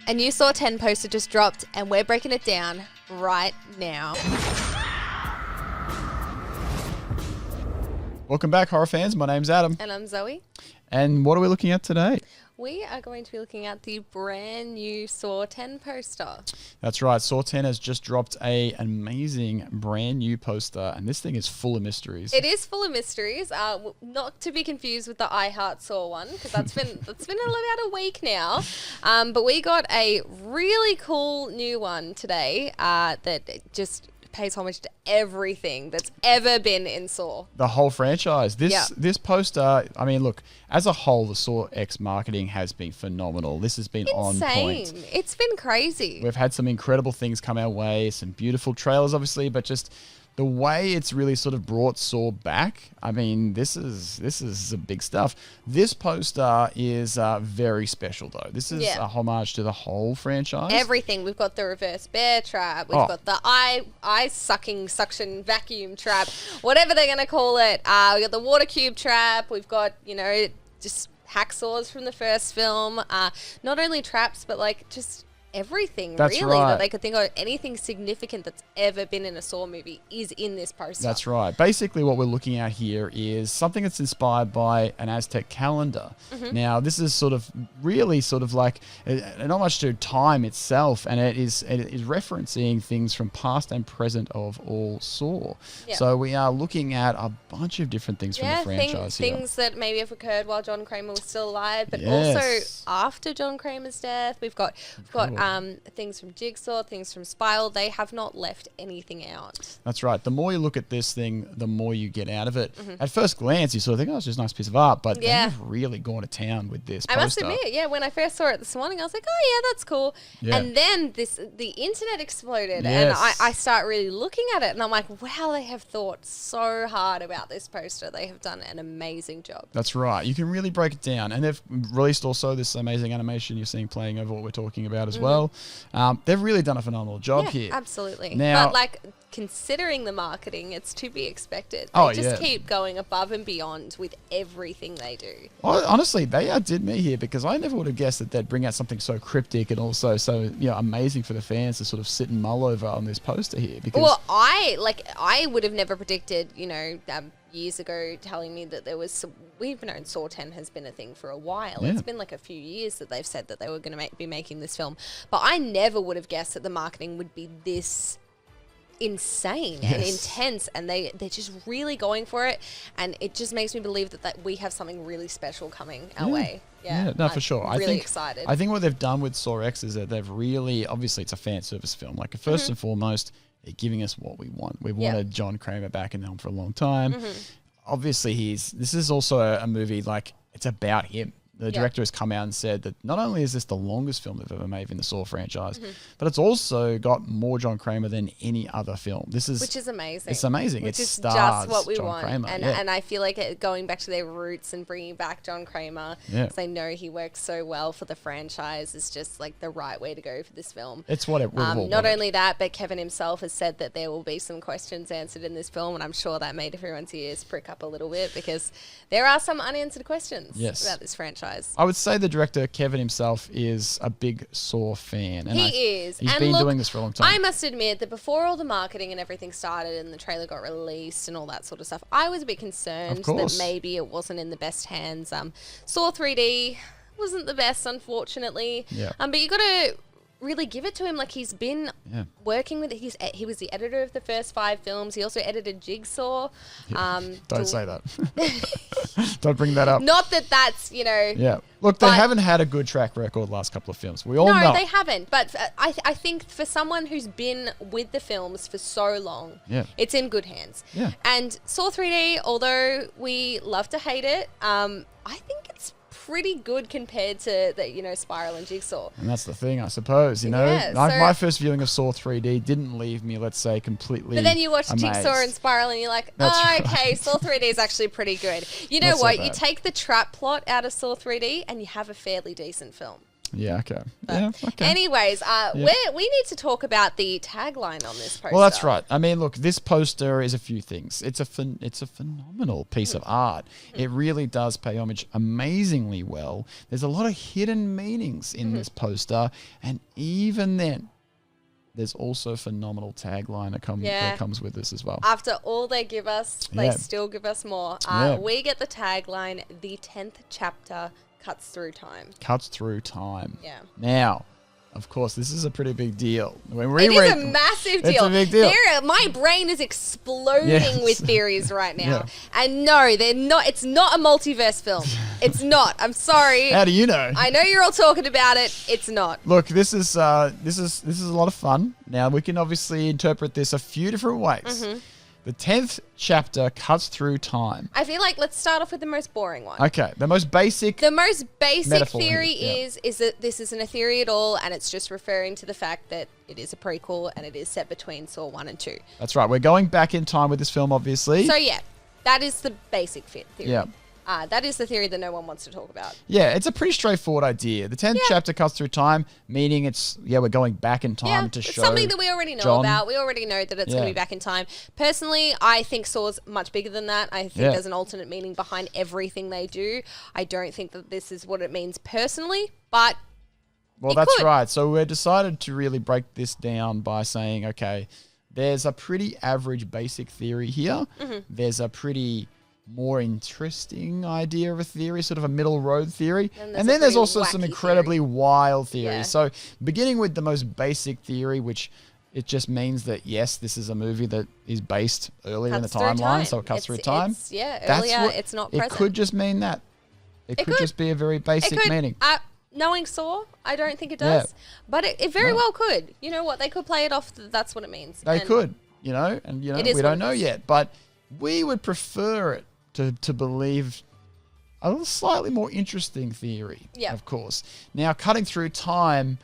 A new Saw 10 poster just dropped, and we're breaking it down right now. Welcome back, horror fans. My name's Adam. And I'm Zoe. And what are we looking at today? We are going to be looking at the brand new Saw 10 poster. That's right. Saw 10 has just dropped an amazing brand new poster, and this thing is full of mysteries. It is full of mysteries. Not to be confused with the I Heart Saw one, because that's been about a week now. But we got a really cool new one today that just pays homage to everything that's ever been in Saw. The whole franchise. This poster, I mean, look, as a whole, the Saw X marketing has been phenomenal. This has been on point. It's been crazy. We've had some incredible things come our way, some beautiful trailers, obviously, but just the way it's really sort of brought Saw back, I mean, this is some big stuff. This poster is very special, though. This is a homage to the whole franchise. Everything. We've got the reverse bear trap. We've got the eye suction vacuum trap, whatever they're going to call it. We've got the water cube trap. We've got, just hacksaws from the first film. Not only traps, but just everything that they could think of. Anything significant that's ever been in a Saw movie is in this poster. That's right. Basically what we're looking at here is something that's inspired by an Aztec calendar. Mm-hmm. Now this is really like an homage to time itself, and it is referencing things from past and present of all Saw. Yep. So we are looking at a bunch of different things from the franchise here. Things that maybe have occurred while John Kramer was still alive, but also after John Kramer's death. We've got things from Jigsaw, things from Spiral. They have not left anything out. That's right. The more you look at this thing, the more you get out of it. Mm-hmm. At first glance, you sort of think, it's just a nice piece of art, but they've really gone to town with this poster. I must admit, when I first saw it this morning, I was like, oh yeah, that's cool. Yeah. And then the internet exploded, and I start really looking at it, and I'm like, wow, they have thought so hard about this poster. They have done an amazing job. That's right. You can really break it down. And they've released also this amazing animation you're seeing playing over what we're talking about as well. They've really done a phenomenal job here. Absolutely. Now, but considering the marketing, it's to be expected. They just keep going above and beyond with everything they do. Well, honestly, they outdid me here, because I never would have guessed that they'd bring out something so cryptic and also so amazing for the fans to sort of sit and mull over on this poster here. Because I would have never predicted, years ago telling me that there was we've known Saw 10 has been a thing for a while. Yeah. It's been a few years that they've said that they were going to be making this film, but I never would have guessed that the marketing would be this insane and intense, and they're just really going for it, and it just makes me believe that we have something really special coming our way. For sure. I'm really excited. I think what they've done with Saw X is that they've really, obviously it's a fan service film, first and foremost, they're giving us what we want. We've wanted John Kramer back in the film for a long time. Mm-hmm. Obviously, this is also a movie, it's about him. The director has come out and said that not only is this the longest film they've ever made in the Saw franchise, but it's also got more John Kramer than any other film. Which is amazing. It's amazing. Which it is stars just what we John want. Kramer. And I feel like going back to their roots and bringing back John Kramer, because I know he works so well for the franchise, is just the right way to go for this film. It's what it will. Not only that, but Kevin himself has said that there will be some questions answered in this film, and I'm sure that made everyone's ears prick up a little bit, because there are some unanswered questions about this franchise. I would say the director, Kevin himself, is a big Saw fan. And He's been doing this for a long time. I must admit that before all the marketing and everything started and the trailer got released and all that sort of stuff, I was a bit concerned that maybe it wasn't in the best hands. Saw 3D wasn't the best, unfortunately. Yeah. But you got to really give it to him. He's been working with it. He was the editor of the first 5 films. He also edited Jigsaw. Don't say that. Don't bring that up. Not that that's, Yeah. Look, they haven't had a good track record the last couple of films. We all know. No, they haven't. But I think for someone who's been with the films for so long, it's in good hands. Yeah. And Saw 3D, although we love to hate it, I think it's pretty good compared to the Spiral and Jigsaw. And that's the thing, I suppose. My first viewing of Saw 3D didn't leave me, let's say, completely. But then you watch amazed. Jigsaw and Spiral, and you're like, okay, Saw 3D is actually pretty good. You know what? You take the trap plot out of Saw 3D, and you have a fairly decent film. Yeah, okay. Yeah, okay. Anyways, we need to talk about the tagline on this poster. Well, that's right. I mean, look, this poster is a few things. It's a phenomenal piece of art. It really does pay homage amazingly well. There's a lot of hidden meanings in this poster, and even then, there's also a phenomenal tagline that comes with this as well. After all they give us, they still give us more. We get the tagline, the 10th chapter cuts through time. Cuts through time. Yeah. Now, of course, this is a pretty big deal. It is a massive deal. It's a big deal. My brain is exploding with theories right now. Yeah. And no, they're not. It's not a multiverse film. It's not. I'm sorry. How do you know? I know you're all talking about it. It's not. Look, this is a lot of fun. Now, we can obviously interpret this a few different ways. The 10th chapter cuts through time. I feel like let's start off with the most boring one. Okay, the most basic. The most basic theory here, is that this isn't a theory at all, and it's just referring to the fact that it is a prequel and it is set between Saw 1 and 2. That's right. We're going back in time with this film, obviously. So yeah, that is the basic theory. Yeah. That is the theory that no one wants to talk about. Yeah, it's a pretty straightforward idea. The 10th chapter cuts through time, meaning we're going back in time to show something that we already know about. We already know that it's going to be back in time. Personally, I think Saw's much bigger than that. I think there's an alternate meaning behind everything they do. I don't think that this is what it means personally, but well, that's right. So we decided to really break this down by saying, okay, there's a pretty average basic theory here. There's a pretty more interesting idea of a theory, sort of a middle road theory. And then there's also some incredibly wild theories. Yeah. So beginning with the most basic theory, which it just means that, yes, this is a movie that is based earlier in the timeline, so it cuts through time. Earlier, it's not present. It could just mean that. It could just be a very basic meaning. Knowing Saw, I don't think it does. But it very well could. You know what? They could play it off that's what it means. They could, we don't know yet. But we would prefer it to believe a slightly more interesting theory, of course. Now, cutting through time,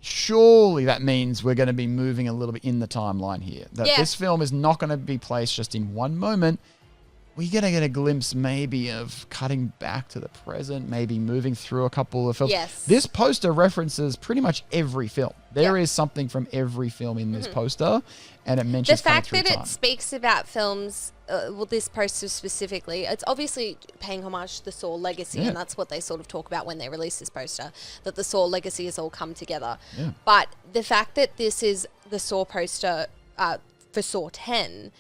surely that means we're going to be moving a little bit in the timeline here. That this film is not going to be placed just in one moment. We're going to get a glimpse maybe of cutting back to the present, maybe moving through a couple of films. Yes. This poster references pretty much every film. There is something from every film in this poster, and it mentions the fact cutting through that time. it speaks about films, this poster specifically, it's obviously paying homage to the Saw legacy, and that's what they sort of talk about when they release this poster, that the Saw legacy has all come together. Yeah. But the fact that this is the Saw poster for Saw 10...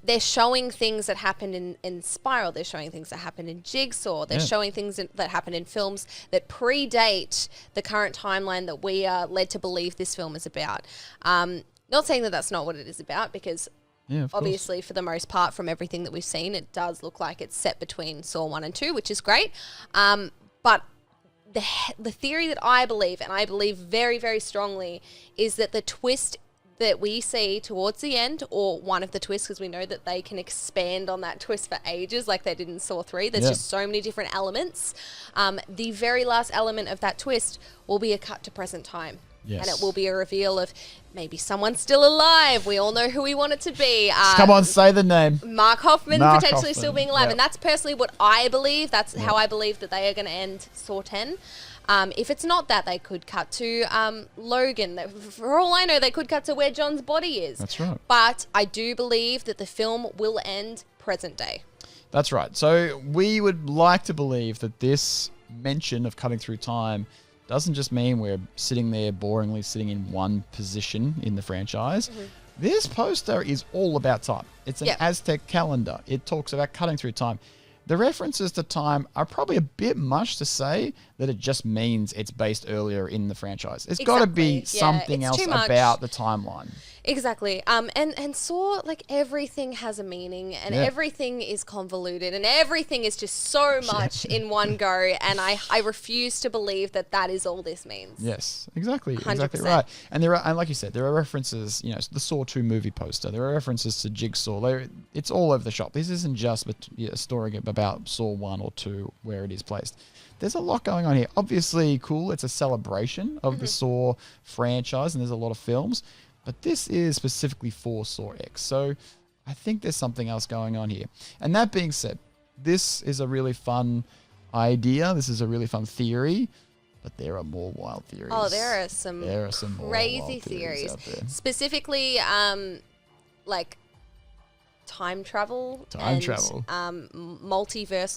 they're showing things that happened in Spiral. They're showing things that happened in Jigsaw. They're showing things that happened in films that predate the current timeline that we are led to believe this film is about. Not saying that that's not what it is about, because obviously, for the most part, from everything that we've seen, it does look like it's set between Saw 1 and 2, which is great. But the theory that I believe, and I believe very, very strongly, is that the twist that we see towards the end, or one of the twists, because we know that they can expand on that twist for ages like they did in Saw 3. There's just so many different elements. The very last element of that twist will be a cut to present time. Yes. And it will be a reveal of maybe someone still alive. We all know who we want it to be. Come on, say the name. Mark Hoffman potentially still being alive. Yep. And that's personally what I believe. That's how I believe that they are going to end Saw 10. If it's not that, they could cut to Logan. For all I know, they could cut to where John's body is. That's right. But I do believe that the film will end present day. That's right. So we would like to believe that this mention of cutting through time doesn't just mean we're sitting there boringly sitting in one position in the franchise. This poster is all about time. It's an Aztec calendar. It talks about cutting through time. The references to time are probably a bit much to say that it just means it's based earlier in the franchise. It's got to be something else about the timeline. Exactly. And Saw, like, everything has a meaning, and everything is convoluted, and everything is just so much in one go, and I refuse to believe that that is all this means. Yes, exactly. 100%. Exactly right. And like you said, there are references, the Saw 2 movie poster. There are references to Jigsaw. It's all over the shop. This isn't just a story about Saw 1 or 2 where it is placed. There's a lot going on here. Obviously, cool. It's a celebration of the Saw franchise, and there's a lot of films. But this is specifically for Saw X. So I think there's something else going on here. And that being said, this is a really fun idea. This is a really fun theory. But there are more wild theories. Oh, there are some crazy theories. Out there. Specifically, like time travel, multiversal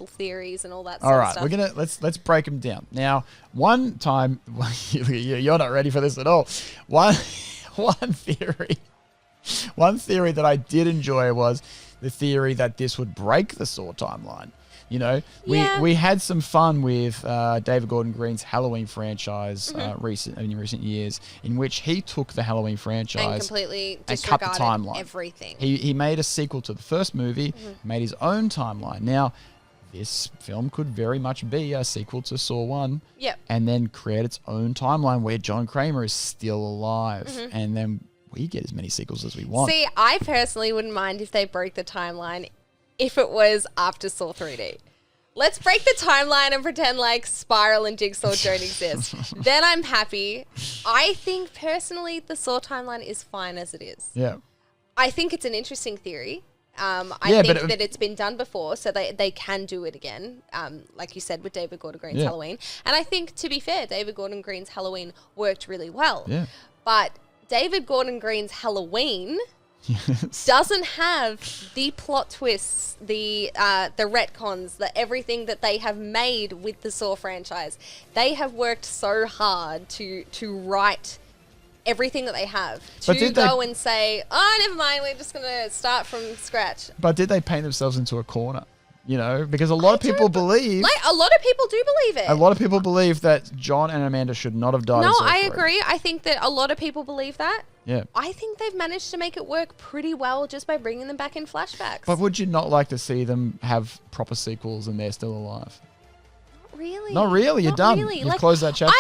theories, and all that. Sort of stuff. We're gonna let's break them down now. One time, you're not ready for this at all. One theory that I did enjoy was the theory that this would break the Saw timeline. You know, we had some fun with David Gordon Green's Halloween franchise in recent years, in which he took the Halloween franchise and completely and cut the timeline. Everything. He made a sequel to the first movie, made his own timeline. Now, this film could very much be a sequel to Saw 1, and then create its own timeline where John Kramer is still alive, and then we get as many sequels as we want. See, I personally wouldn't mind if they broke the timeline if it was after Saw 3D. Let's break the timeline and pretend like Spiral and Jigsaw don't exist. Then I'm happy. I think personally the Saw timeline is fine as it is. Yeah. I think it's an interesting theory. I think that it's been done before, so they can do it again, like you said, with David Gordon Green's Halloween. And I think, to be fair, David Gordon Green's Halloween worked really well. Yeah. But David Gordon Green's Halloween doesn't have the plot twists, the retcons, the everything that they have made with the Saw franchise. They have worked so hard to write everything that they have and say, oh, never mind, we're just going to start from scratch. But did they paint themselves into a corner? You know, because a lot of people believe... Like, a lot of people do believe it. A lot of people believe that John and Amanda should not have died. No, I agree. I think that a lot of people believe that. Yeah. I think they've managed to make it work pretty well just by bringing them back in flashbacks. But would you not like to see them have proper sequels and they're still alive? Really? Not really. You're done. Really. You've closed that chapter.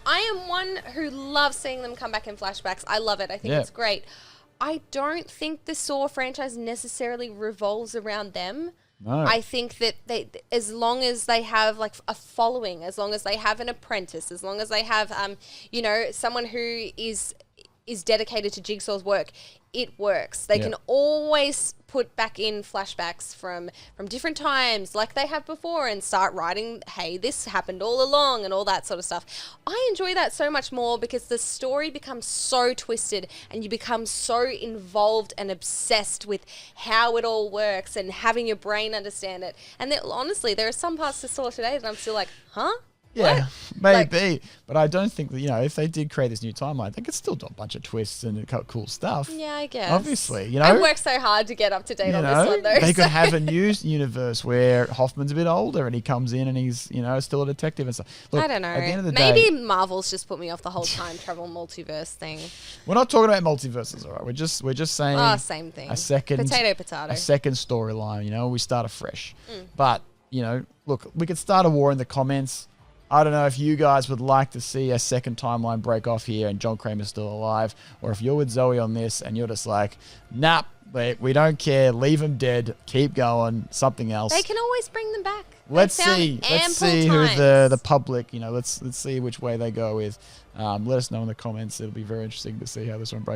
I am one who loves seeing them come back in flashbacks. I love it. I think it's great. I don't think the Saw franchise necessarily revolves around them. No. I think that they, as long as they have like a following, as long as they have an apprentice, as long as they have, someone who is dedicated to Jigsaw's work, it works. They can always put back in flashbacks from different times like they have before and start writing, hey, this happened all along and all that sort of stuff. I enjoy that so much more because the story becomes so twisted and you become so involved and obsessed with how it all works and having your brain understand it. And honestly, there are some parts to Saw today that I'm still like, huh? Yeah, maybe. But I don't think that, if they did create this new timeline, they could still do a bunch of twists and cool stuff. Yeah, I guess. Obviously, I worked so hard to get up to date on this one, though. They could have a new universe where Hoffman's a bit older and he comes in and he's, still a detective and stuff. Look, I don't know. At the end of the maybe day, Marvel's just put me off the whole time travel multiverse thing. We're not talking about multiverses, all right? We're just saying same thing. A second potato. A second storyline, we start afresh. But, look, we could start a war in the comments. I don't know if you guys would like to see a second timeline break off here and John Kramer's still alive, or if you're with Zoe on this and you're just like, nah, we don't care, leave him dead, keep going, something else. They can always bring them back. Let's see who the public, let's see which way they go with. Let us know in the comments. It'll be very interesting to see how this one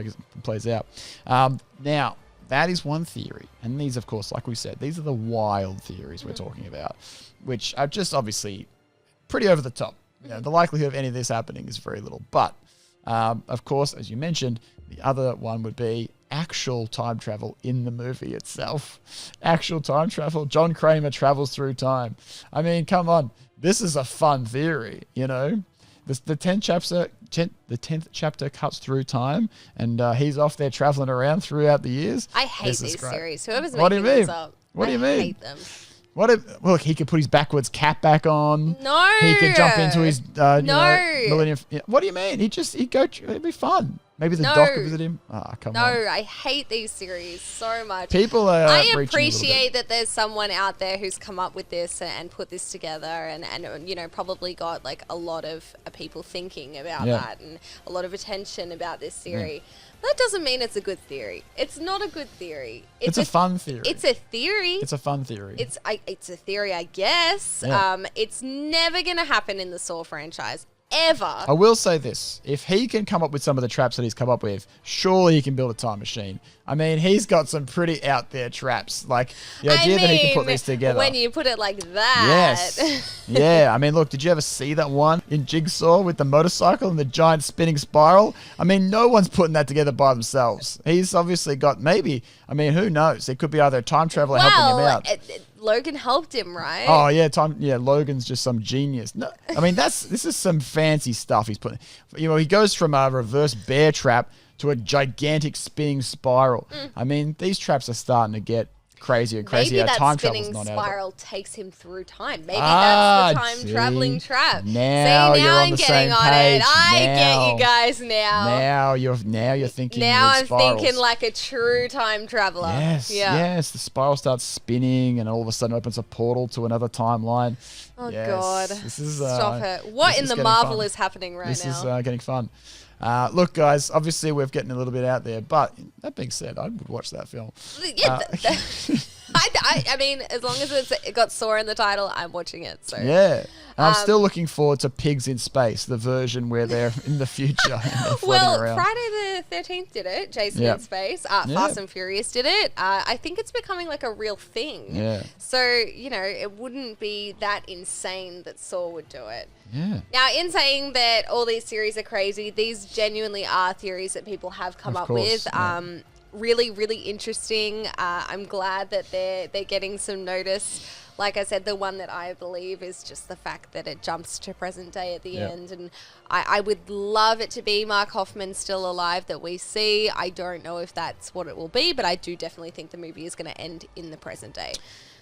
plays out. Now, that is one theory. And these, of course, like we said, these are the wild theories we're talking about, which are just obviously pretty over the top. The likelihood of any of this happening is very little. But, of course, as you mentioned, the other one would be actual time travel in the movie itself. Actual time travel. John Kramer travels through time. I mean, come on. This is a fun theory, The 10th chapter cuts through time, and he's off there traveling around throughout the years. I hate these theories. Whoever's making these up. What do you mean? I hate them. Look, he could put his backwards cap back on. No. He could jump into his millennium. What do you mean? It'd be fun. Maybe the doc would visit him. Come on. No, I hate these series so much. People are I appreciate that there's someone out there who's come up with this and put this together and probably got like a lot of people thinking about that and a lot of attention about this theory. Yeah. That doesn't mean it's a good theory. It's not a good theory. It's a fun theory. It's a theory. It's a fun theory. It's a theory, I guess. Yeah. It's never going to happen in the Saw franchise. ever. I will say this. If he can come up with some of the traps that he's come up with, surely he can build a time machine. I mean, he's got some pretty out there traps. Like, the idea that he can put these together. When you put it like that. Yes. Yeah. I mean, look, did you ever see that one in Jigsaw with the motorcycle and the giant spinning spiral? I mean, no one's putting that together by themselves. He's obviously got maybe, I mean, who knows? It could be either a time traveler helping him out. Logan helped him, right? Oh yeah, Logan's just some genius. No, I mean this is some fancy stuff he's putting. You know, he goes from a reverse bear trap to a gigantic spinning spiral. I mean, these traps are starting to get crazier and crazier. Maybe that time spinning travel's not spiral takes him through time. Maybe that's the time traveling trap. Now you're on the same page. I get you guys now. Now you're thinking. Now I'm spirals. thinking like a true time traveler. Yes, yes. The spiral starts spinning, and all of a sudden opens a portal to another timeline. Oh God! This is stop it. What in the Marvel is happening right now? This is getting fun. Look, guys, obviously we're getting a little bit out there, but that being said, I would watch that film. Yeah, I mean, as long as it got Saw in the title, I'm watching it. So yeah, I'm still looking forward to Pigs in Space, the version where they're in the future. And they're floating around. Friday the 13th did it. Jason in Space. Fast and Furious did it. I think it's becoming like a real thing. Yeah. So it wouldn't be that insane that Saw would do it. Yeah. Now, in saying that all these theories are crazy, these genuinely are theories that people have come up with. Really, really interesting. I'm glad that they're getting some notice. Like I said, the one that I believe is just the fact that it jumps to present day at the end. And I would love it to be Mark Hoffman still alive that we see. I don't know if that's what it will be, but I do definitely think the movie is going to end in the present day.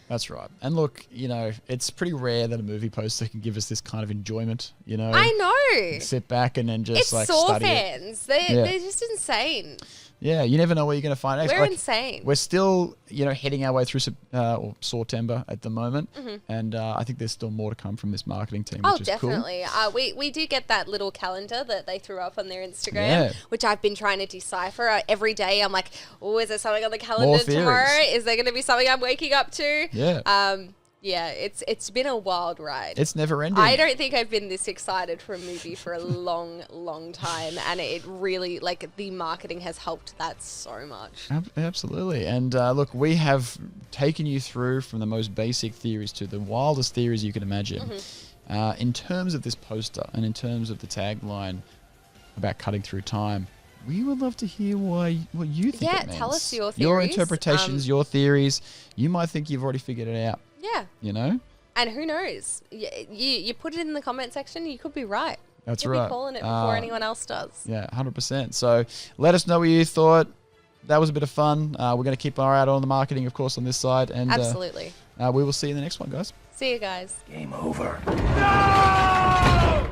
That's right. And look, it's pretty rare that a movie poster can give us this kind of enjoyment, I know. Sit back and then just it's Saw study fans. They're just insane. Yeah, you never know where you're going to find it. We're insane. We're still, heading our way through Sawtember at the moment, and I think there's still more to come from this marketing team, which is definitely. cool. We do get that little calendar that they threw up on their Instagram, which I've been trying to decipher. Every day I'm like, oh, is there something on the calendar tomorrow? Is there going to be something I'm waking up to? Yeah. Yeah, it's been a wild ride. It's never ending. I don't think I've been this excited for a movie for a long, long time, and it really, the marketing has helped that so much. Absolutely. And look, we have taken you through from the most basic theories to the wildest theories you can imagine. In terms of this poster and in terms of the tagline about cutting through time, we would love to hear what you think it means. Yeah, tell us your theories. Your interpretations, your theories. You might think you've already figured it out. Yeah. And who knows? You put it in the comment section, you could be right. That's You'll right. be calling it before anyone else does. Yeah, 100%. So let us know what you thought. That was a bit of fun. We're going to keep our eye out on the marketing, of course, on this side. And absolutely. We will see you in the next one, guys. See you guys. Game over. No!